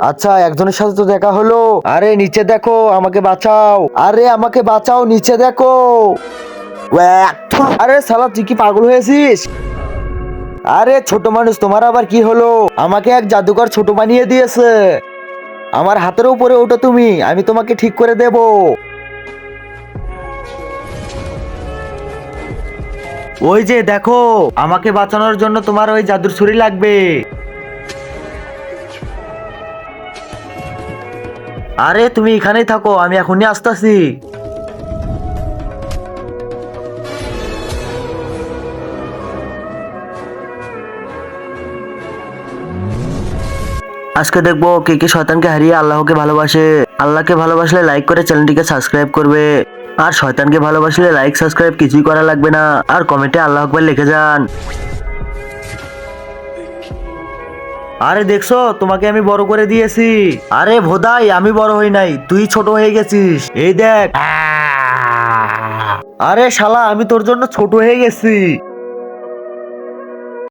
আচ্ছা, একজনের সাথে তো দেখা হলো। আরে নিচে দেখো, আমাকে বাঁচাও। আরে আমাকে বাঁচাও, নিচে দেখো। ওয়াক! আরে শালা, তুই কি পাগল হয়েছিস? আরে ছোট মানুষ, তোমার আবার কি হলো? আমাকে এক জাদুকর ছোট বানিয়ে দিয়েছে। আমার হাতের উপরে ওঠো তুমি, আমি তোমাকে ঠিক করে দেব। ওই যে দেখো, আমাকে বাঁচানোর জন্য তোমার ওই জাদুর ছুরি লাগবে। আরে তুমি এখানেই থাকো, আমি এখনই আসতেছি। আজকে দেখবো কে কে শয়তানকে হারিয়ে আল্লাহকে ভালোবাসে। আল্লাহকে ভালোবাসলে লাইক করে চ্যানেলটিকে সাবস্ক্রাইব করবে। আর শয়তানকে ভালোবাসলে লাইক সাবস্ক্রাইব কিছুই করা লাগবে না। আর কমেন্টে আল্লাহ আকবার লিখে যান। আরে দেখছো, তোমাকে আমি বড় করে দিয়েছি। আরে ভোদাই, আমি বড় হই নাই, তুই ছোট হয়ে গেছিস। এই দেখ। আরে শালা, আমি তোর জন্য ছোট হয়ে গেছি।